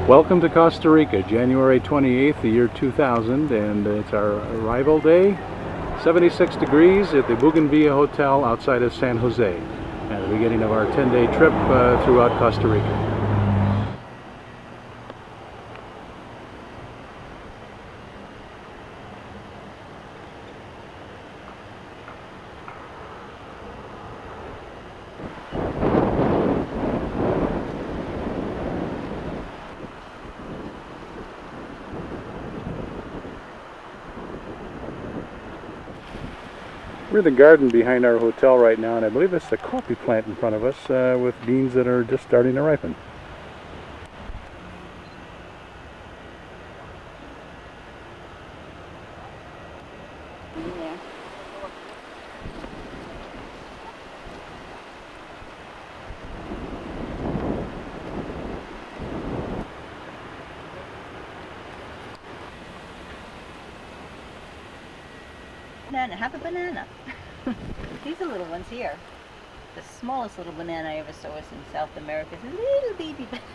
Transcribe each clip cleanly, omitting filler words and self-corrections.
Welcome to Costa Rica, January 28th, the year 2000, and it's our arrival day. 76 degrees at the Bougainvillea Hotel outside of San Jose, at the beginning of our 10-day trip throughout Costa Rica. We're in the garden behind our hotel right now, and I believe it's the coffee plant in front of us with beans that are just starting to ripen. Yeah. Banana, have a banana. These are little ones here. The smallest little banana I ever saw was in South America. It's a little baby banana.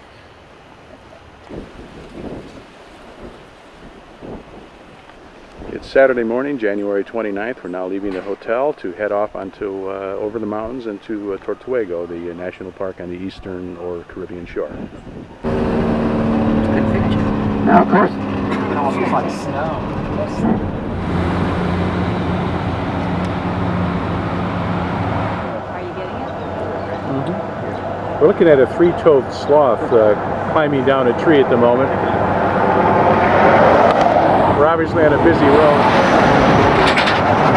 It's Saturday morning, January 29th. We're now leaving the hotel to head off onto over the mountains into Tortuego, the national park on the eastern or Caribbean shore. Good picture. Now, of course, it almost looks like snow. We're looking at a three-toed sloth climbing down a tree at the moment. We're obviously on a busy road.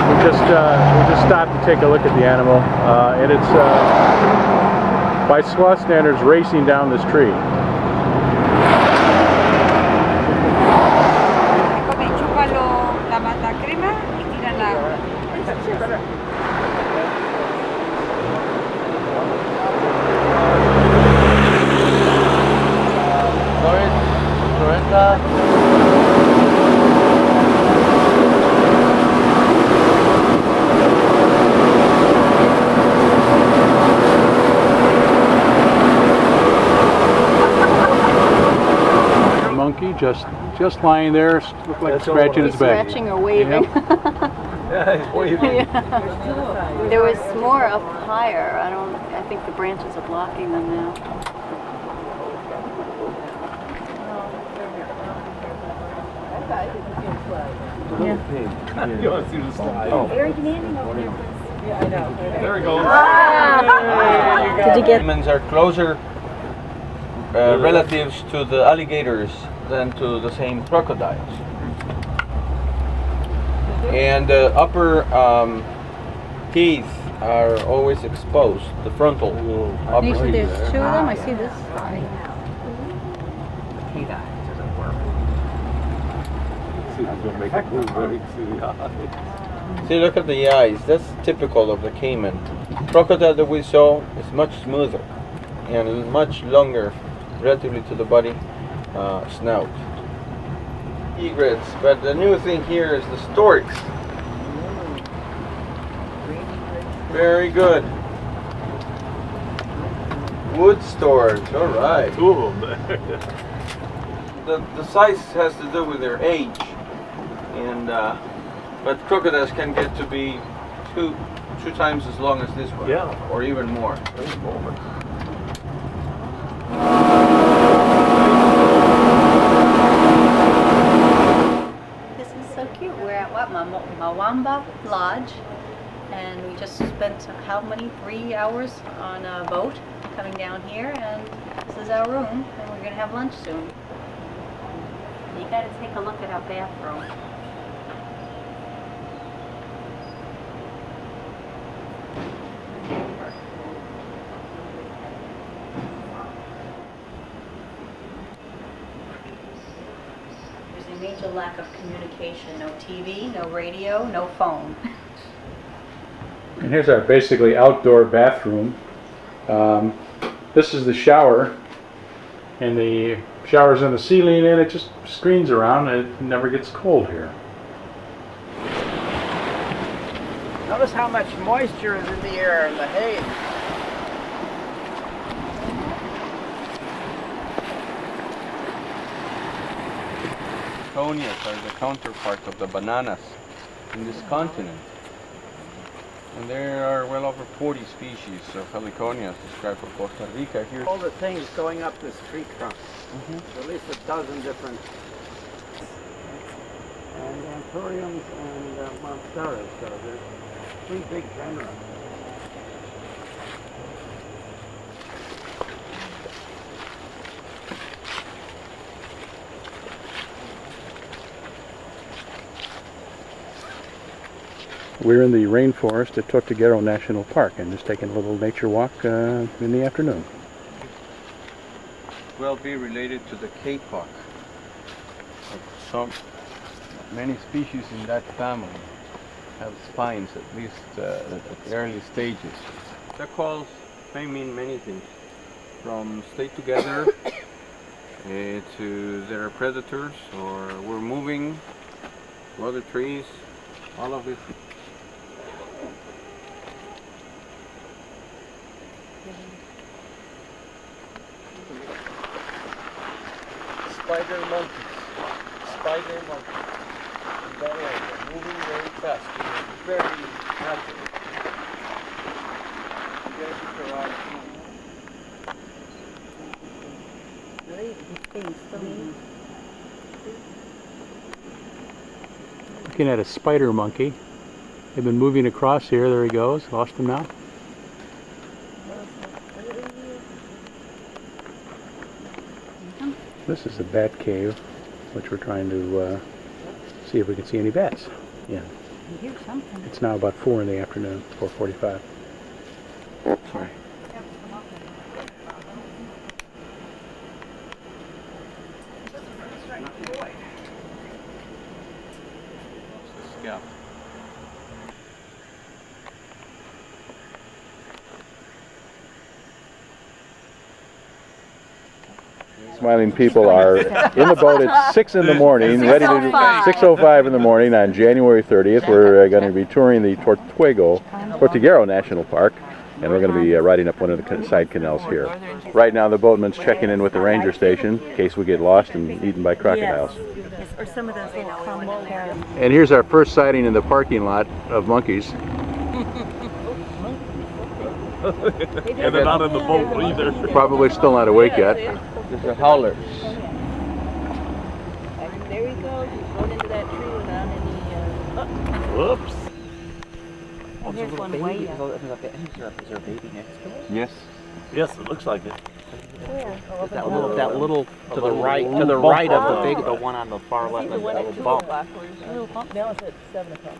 We just stopped to take a look at the animal, and it's by sloth standards racing down this tree. Monkey just lying there, look like scratching his back. Scratching or waving. Yeah, he's waving. Yeah. There was more up higher. I think the branches are blocking them now. You want to see the slide? Oh. Very demanding over there. Yeah, I know. There he goes. Did you get? Humans are closer relatives to the alligators than to the same crocodiles. And the upper teeth are always exposed, the frontal upper Usually teeth. there's two of them. I see this. See, look at the eyes. That's typical of the caiman. Crocodile that we saw is much smoother and much longer relatively to the body snout. Egrets, but the new thing here is the storks. Very good. Wood storks, all right. Two of them. The size has to do with their age, and but crocodiles can get to be two times as long as this one, Yeah. or even more. This is so cute. We're at what, Mawamba Lodge, and we just spent how many 3 hours on a boat coming down here, and this is our room, and we're gonna have lunch soon. You gotta take a look at our bathroom. There's a major lack of communication. No TV, no radio, no phone. And here's our basically outdoor bathroom. This is the shower, and the shower's in the ceiling, and it just screens around, and it never gets cold here. Notice how much moisture is in the air and the hay. heliconias are the counterpart of the bananas in this continent. And there are well over 40 species of heliconias described for Costa Rica here. All the things going up this tree trunk. At least a dozen different. And anthuriums and monsteras. So there's 3 big genera. We're in the rainforest at Tortuguero National Park and just taking a little nature walk in the afternoon. Will be related to the kapok. Many species in that family have spines, at least at the early stages. The calls may mean many things, from stay together to there are predators or we're moving to other trees, all of this. Spider monkeys. Spider monkeys. In that area, moving very fast. Very natural. Looking at a spider monkey. They've been moving across here. There he goes. Lost him now. This is the bat cave, which we're trying to see if we can see any bats. Yeah. I hear something. It's now about 4 in the afternoon, 4:45. Sorry. Yeah. Smiling people are in the boat at 6 in the morning, ready to 6:05 in the morning on January 30th. We're going to be touring the Tortuguero National Park, and we're going to be riding up one of the side canals here. Right now, the boatman's checking in with the ranger station in case we get lost and eaten by crocodiles. Yes, or some of those little common parrots. And here's our first sighting in the parking lot of monkeys. And they're not in the boat either. Probably still not awake yet. These are howlers. There he goes. He's run into that tree without any. Whoops. Oh, here's one way up. Is there a baby next to it? Yes. Yes, it looks like it. That little to the right of the big, the one on the far left, the little bump. Now it's at 7 o'clock.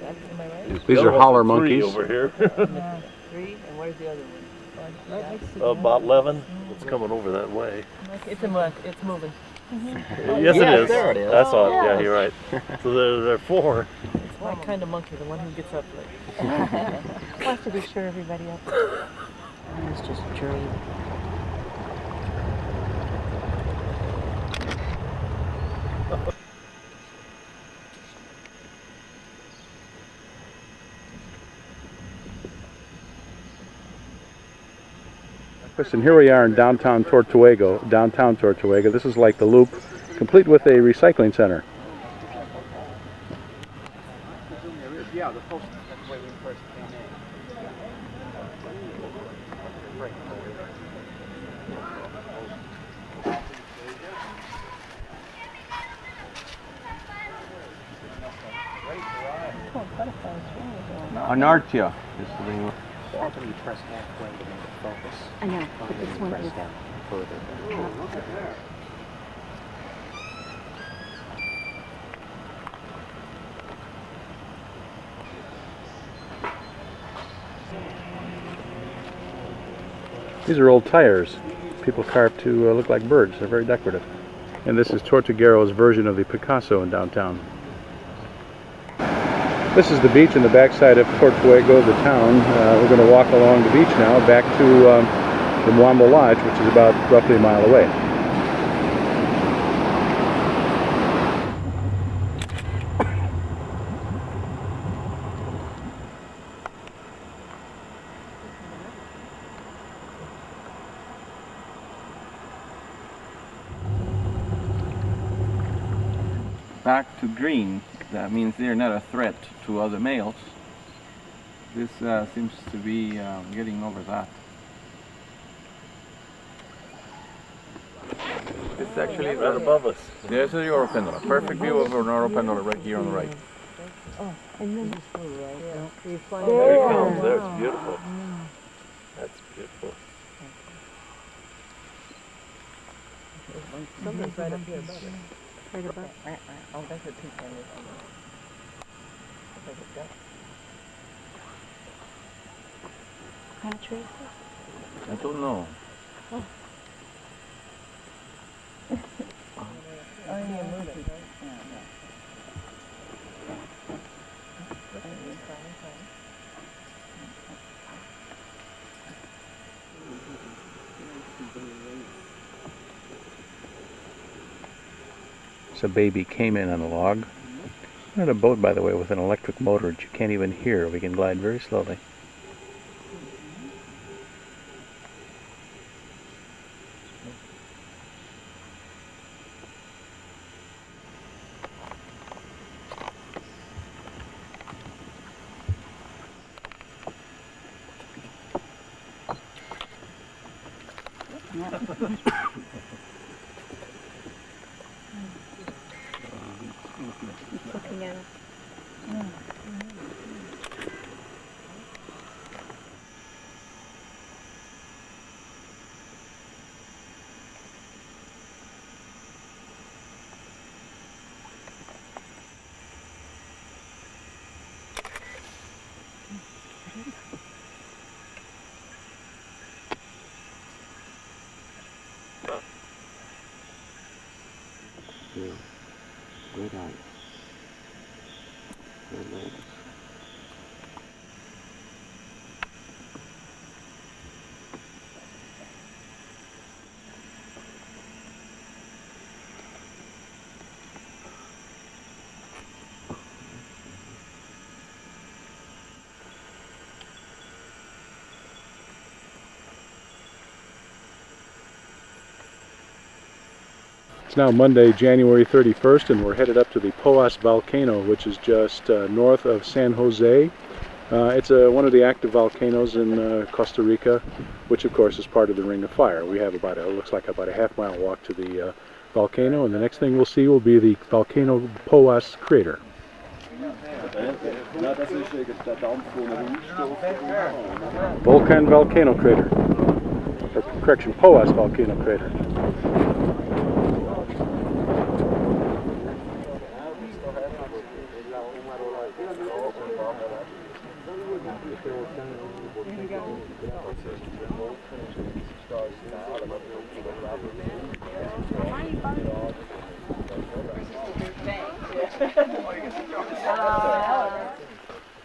Am I right? These are holler monkeys. Over here. 3, and where's the other one? About 11. It's coming over that way. It's moving. Yes, it is. There it is. That's all. Yeah, you're right. So there are 4. It's my kind of monkey, the one who gets up late. Wants to be sure everybody up. It's just a tree. And here we are in downtown Tortuguero. This is like the Loop, complete with a recycling center. Yeah, the post. That's the way we first came in. Anartia is the name. Often you press halfway to make it focus. I know, but this one Press is down further. Look at there. These are old tires. People carved to look like birds. They're very decorative. And this is Tortuguero's version of the Picasso in downtown. This is the beach in the backside of Tortuguero, the town. We're going to walk along the beach now back to the Mwamba Lodge, which is about roughly a mile away. back to green, that means they're not a threat to other males. This seems to be getting over that. It's actually Right above us. there's a Europendula. Perfect view of an Europendula right here on the right. There it comes. That's beautiful. That's beautiful. Something's right up here above it. Right above. Oh, that's a pink one. Looks like a duck. What kind of tree is I don't know. Oh, yeah, moving. It's a baby caiman on a log. Not a boat, by the way, with an electric motor that you can't even hear. We can glide very slowly. looking at it. Good eyes. Good legs. It's now Monday, January 31st, and we're headed up to the Poas Volcano, which is just north of San Jose. It's one of the active volcanoes in Costa Rica, which of course is part of the Ring of Fire. We have about looks like about a half-mile walk to the volcano, and the next thing we'll see will be the volcano Poas crater. Volcan volcano crater, or correction, Poas volcano crater.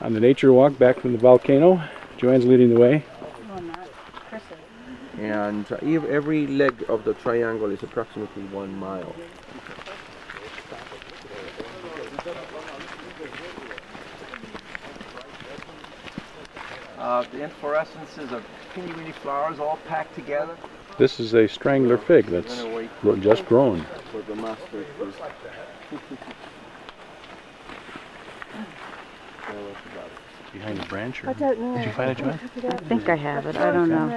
On the nature walk back from the volcano, Joanne's leading the way. And every leg of the triangle is approximately 1 mile. The inflorescences of teeny-weeny flowers all packed together. This is a strangler fig that's just grown. For the master fruit. Behind the branch? Or I don't know. did you find it, Joanne? I think I have it. I don't know.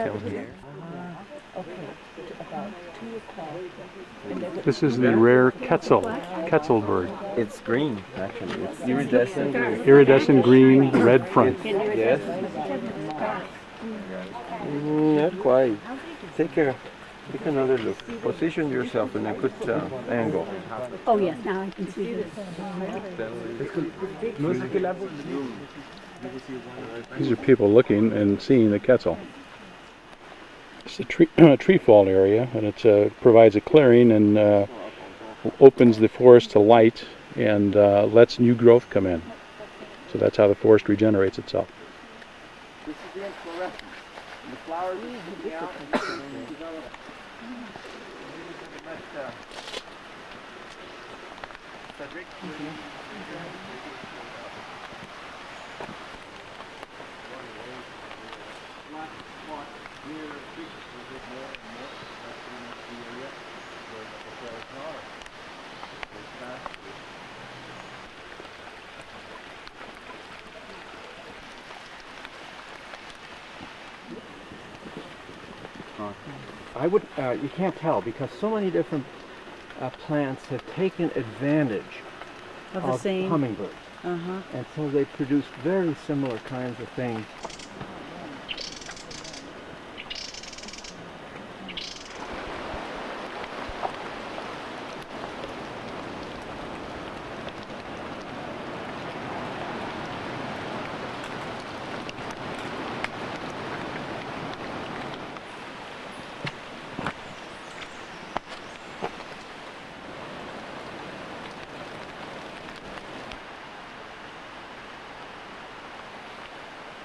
This is the rare quetzal bird. It's green, actually. It's iridescent green. Iridescent green, red front. Yes. Not quite. Take another look. Position yourself in a good angle. Oh yes, now I can see this. These are people looking and seeing the quetzal. It's a tree fall area, and it provides a clearing and opens the forest to light and lets new growth come in. So that's how the forest regenerates itself. This is the inflorescence. The flowers are sticking out and develop. Cedric? I would. You can't tell because so many different plants have taken advantage Of the same. hummingbirds, Uh-huh. and so they produce very similar kinds of things.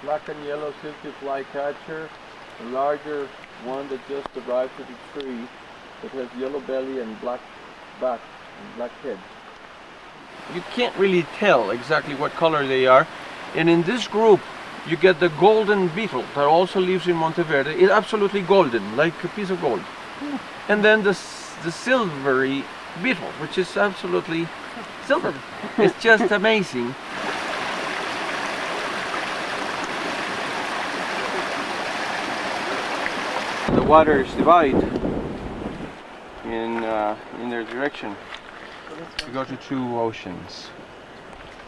Black and yellow silky flycatcher, the larger one that just arrived to the tree, that has yellow belly and black back and black head. You can't really tell exactly what color they are, and in this group you get the golden beetle that also lives in Monteverde. It's absolutely golden, like a piece of gold. And then the silvery beetle, which is absolutely silver. It's just amazing. The waters divide in their direction to go to two oceans.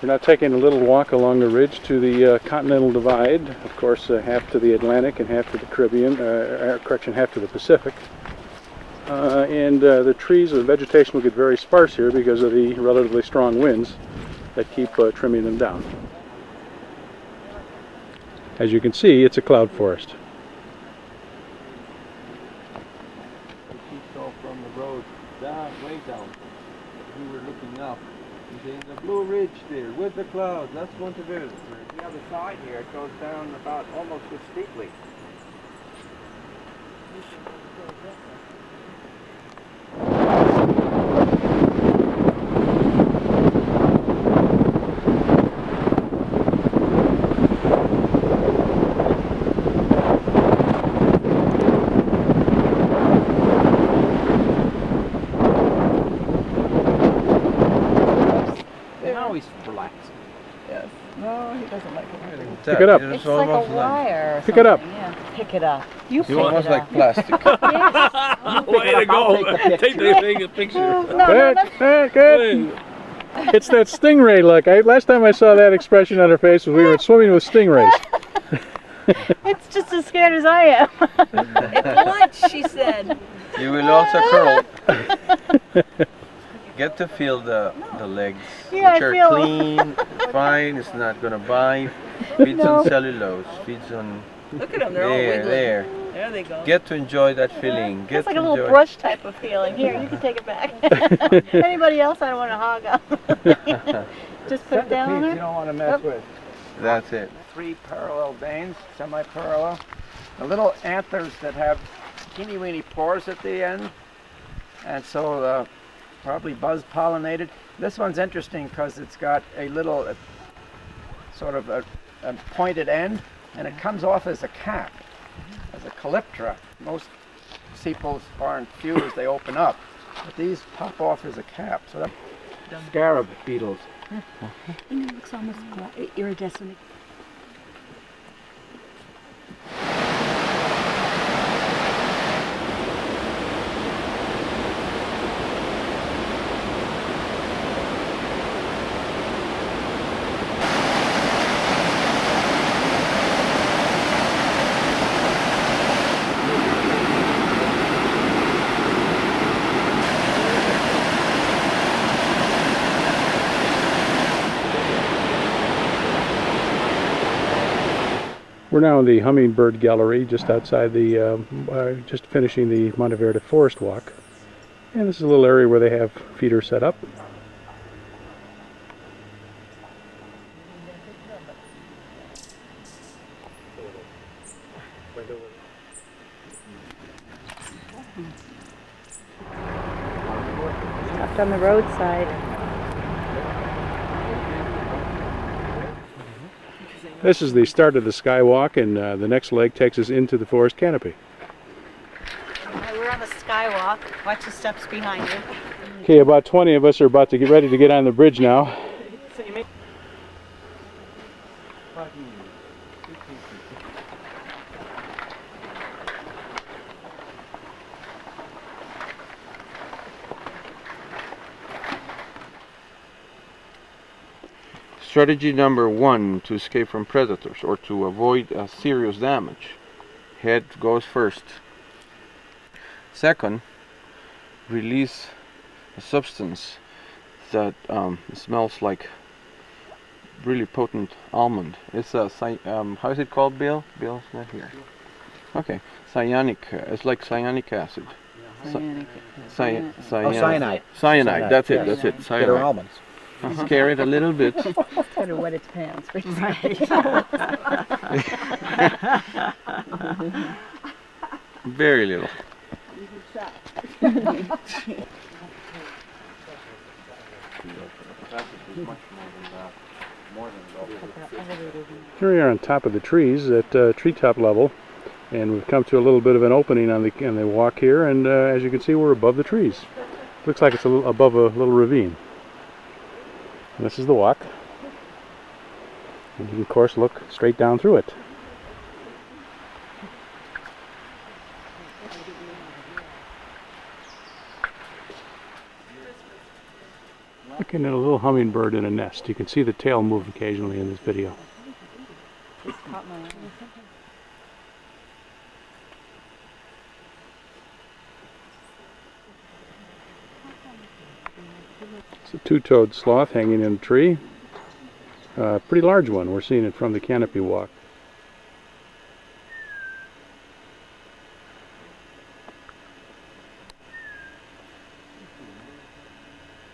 We're now taking a little walk along the ridge to the Continental Divide. Of course, half to the Atlantic and half to the Caribbean, half to the Pacific. The trees, the vegetation will get very sparse here because of the relatively strong winds that keep trimming them down. As you can see, it's a cloud forest. Go from the road down, way down. We were looking up and seeing the blue ridge there with the clouds. That's Monteverde. The other side here, it goes down about almost as steeply. Now he's relaxed. Yes. No, he doesn't like it. Pick it up. It's like a wire or Pick it up. something, yeah. Pick it up. You pick It's almost it like up. plastic. Yes. Way to go! Take the picture. No, Good, good, good. It's that stingray look. Last time I saw that expression on her face was we were swimming with stingrays. It's just as scared as I am. It's lunch, she said. You will also curl. Get to feel the legs, Yeah, which I are feel- clean, fine. It's not gonna bite. Feeds No. on cellulose. Feeds on Look at them, they're all there, wiggling. there. There they go. Get to enjoy that feeling. Get It's like to a little enjoy. brush type of feeling. Here, you can take it back. Anybody else I don't want to hog up. Just put it down on You her. don't want to mess with. That's it. 3 parallel veins, semi-parallel. The little anthers that have teeny-weeny pores at the end, and so probably buzz pollinated. This one's interesting because it's got a little sort of a pointed end, and it comes off as a cap, as a calyptra. Most sepals aren't fused; they open up, but these pop off as a cap. So that's scarab beetles. It looks almost iridescent. We're now in the Hummingbird Gallery, just outside the, just finishing the Monteverde Forest Walk. And this is a little area where they have feeders set up. Stopped on the roadside. This is the start of the skywalk, and the next leg takes us into the forest canopy. We're on the skywalk. Watch the steps behind you. Okay, about 20 of us are about to get ready to get on the bridge now. Strategy number 1 to escape from predators or to avoid serious damage. Head goes first. Second, release a substance that smells like really potent almond. It's a how is it called, Bill? Bill's not here. Okay, cyanic. It's like cyanic acid. Cyanide. Cyanide. That's it. Yes. That's it. Bitter Cyanide. almonds. Scare it a little bit. Try to wet its pants. Very little. Here we are on top of the trees at treetop level, and we've come to a little bit of an opening on the walk here, and as you can see, we're above the trees. Looks like it's above a little ravine. And this is the walk, and you can of course look straight down through it. Looking at a little hummingbird in a nest. You can see the tail move occasionally in this video. It's a two-toed sloth hanging in a tree. Pretty large one. We're seeing it from the canopy walk.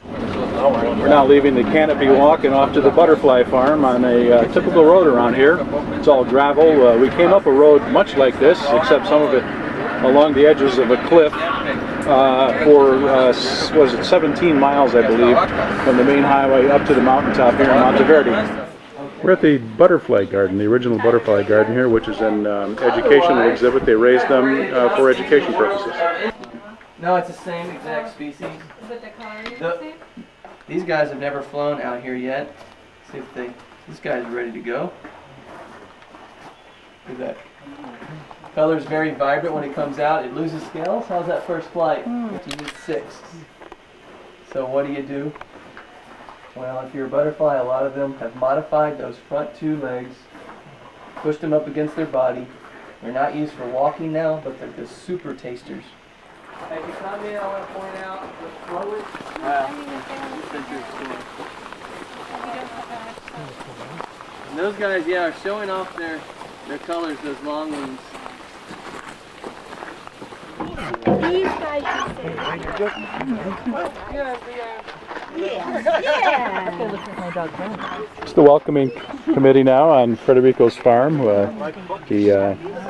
We're now leaving the canopy walk and off to the butterfly farm on a typical road around here. It's all gravel. We came up a road much like this, except some of it along the edges of a cliff for, was it 17 miles, I believe, from the main highway up to the mountaintop here in Monteverde. We're at the butterfly garden, the original butterfly garden here, which is an educational exhibit. They raised them for education purposes. No, it's the same exact species. But the color is the same? These guys have never flown out here yet. See if this guy's ready to go. Look at that. Color's very vibrant when it comes out. It loses scales. How's that first flight? You need 6. So what do? Well, if you're a butterfly, a lot of them have modified those front 2 legs, pushed them up against their body. They're not used for walking now, but they're just super tasters. If you come in, I want to point out the slowest. And those guys, yeah, are showing off their colors, those long wings. These guys you It's the welcoming committee now on Frederico's farm. He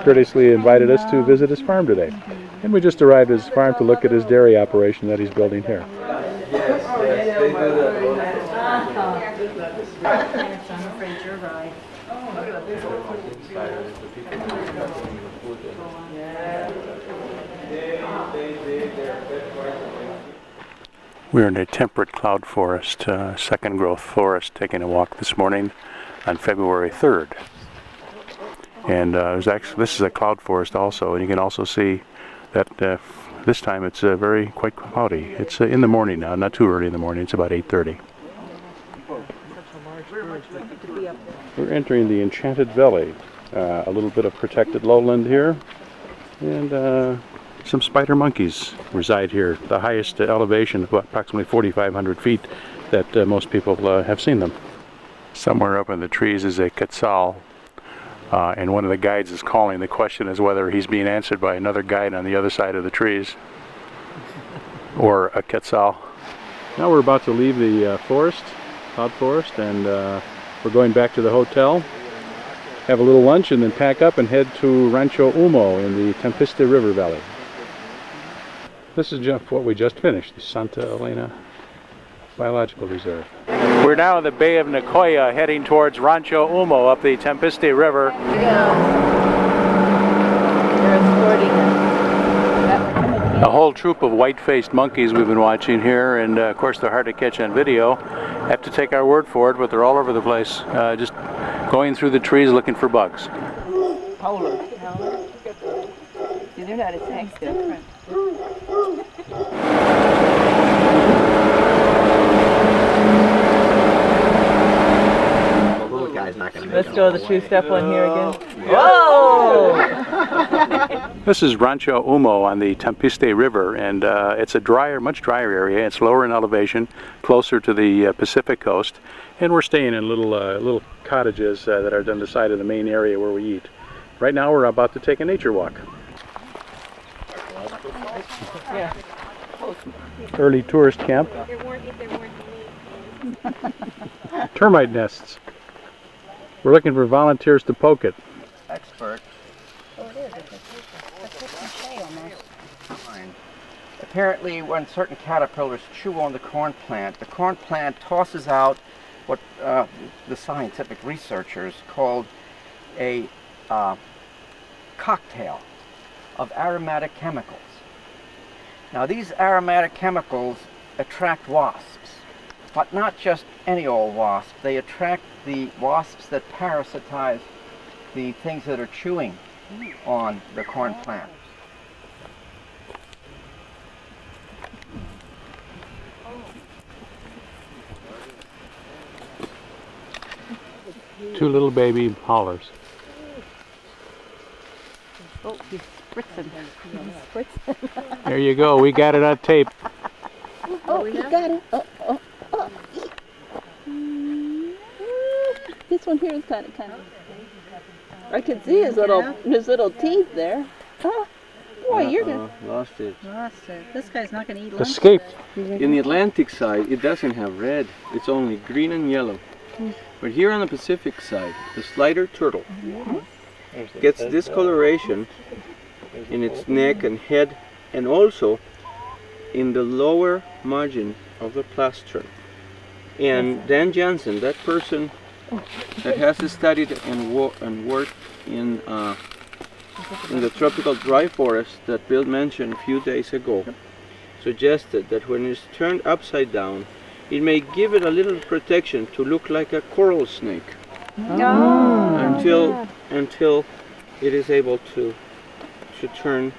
courteously invited us to visit his farm today. And we just arrived at his farm to look at his dairy operation that he's building here. Yes, they do that. I'm afraid you're right. We're in a temperate cloud forest, second growth forest, taking a walk this morning on February 3rd. And this is a cloud forest also, and you can also see that this time it's quite cloudy. It's in the morning now, not too early in the morning. It's about 8:30. We're entering the Enchanted Valley, a little bit of protected lowland here, and some spider monkeys reside here. The highest elevation of approximately 4,500 feet that most people have seen them. Somewhere up in the trees is a quetzal. And one of the guides is calling. The question is whether he's being answered by another guide on the other side of the trees or a quetzal. Now we're about to leave the cloud forest, and we're going back to the hotel, have a little lunch, and then pack up and head to Rancho Omo in the Tempeste River Valley. This is just what we just finished, the Santa Elena Biological Reserve. We're now in the Bay of Nicoya, heading towards Rancho Omo up the Tempeste River. A whole troop of white-faced monkeys we've been watching here, and of course they're hard to catch on video. Have to take our word for it, but they're all over the place, just going through the trees looking for bugs. Polar. They're not as different. throw the two-step one here again? Whoa! This is Rancho Omo on the Tempiste River, and it's a drier, much drier area. It's lower in elevation, closer to the Pacific coast, and we're staying in little cottages that are on the side of the main area where we eat. Right now we're about to take a nature walk. Yeah. Early tourist camp. Termite nests. We're looking for volunteers to poke it. Expert. Oh, it is. It's a mache almost. Apparently, when certain caterpillars chew on the corn plant tosses out what the scientific researchers called a cocktail of aromatic chemicals. Now, these aromatic chemicals attract wasps, but not just any old wasp. They attract the wasps that parasitize the things that are chewing on the corn plant. Two little baby hollers. Oh, he's spritzing. There you go. We got it on tape. Oh, you got it. Oh. This one here is kind of. I can see his little teeth there. Oh, boy, you're gonna. Lost it. Lost it. This guy's not going to eat lunch. Escaped. In the Atlantic side, it doesn't have red. It's only green and yellow. But here on the Pacific side, the slider turtle gets this coloration in its neck and head, and also in the lower margin of the plastron. And Dan Jansen, that person that has studied and worked in the tropical dry forest that Bill mentioned a few days ago, suggested that when it's turned upside down, it may give it a little protection to look like a coral snake until it is able to turn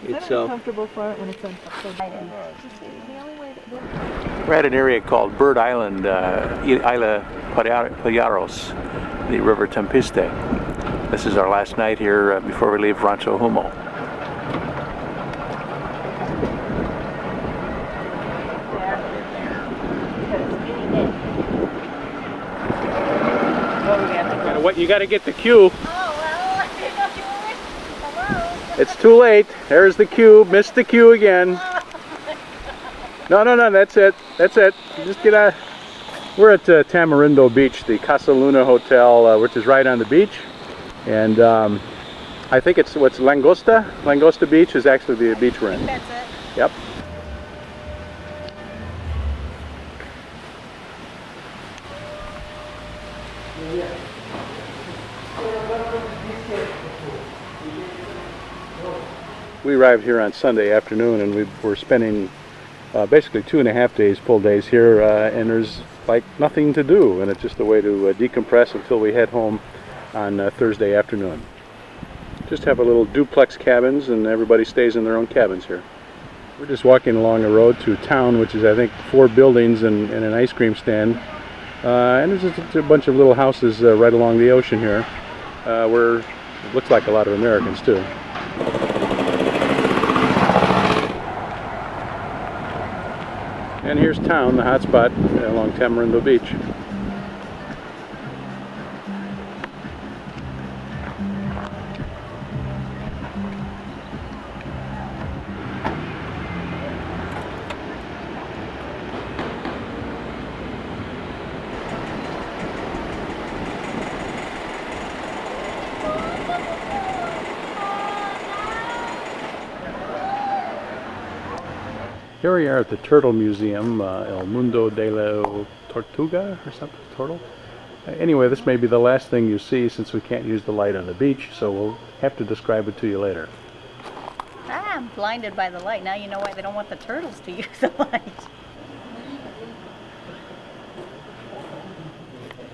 itself. Comfortable for it when it's upside down. We're at an area called Bird Island, Isla Payaros, the River Tempiste. This is our last night here before we leave Rancho Omo. You got to get the cue. It's too late. There's the cue. Missed the cue again. No, that's it. That's it. Just get out. We're at Tamarindo Beach, the Casa Luna Hotel, which is right on the beach. And I think it's Langosta. Langosta Beach is actually the beach we're in. That's it. Yep. We arrived here on Sunday afternoon, and we're spending basically 2.5 days, full days here, and there's like nothing to do, and it's just a way to decompress until we head home on Thursday afternoon. Just have a little duplex cabins, and everybody stays in their own cabins here. We're just walking along a road to town, which is I think 4 buildings and an ice cream stand, and there's just a bunch of little houses right along the ocean here, where it looks like a lot of Americans too. And here's town, the hot spot along Tamarindo Beach. Here we are at the Turtle Museum, El Mundo de la Tortuga or something, turtle. Anyway, this may be the last thing you see since we can't use the light on the beach, so we'll have to describe it to you later. I'm blinded by the light. Now you know why they don't want the turtles to use the light.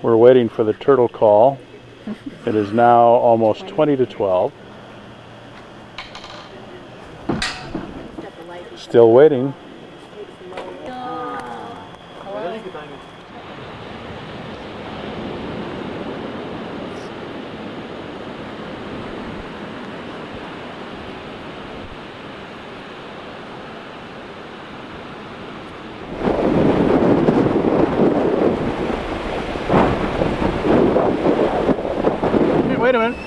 We're waiting for the turtle call. It is now almost 20 to 12. Still waiting. wait a minute.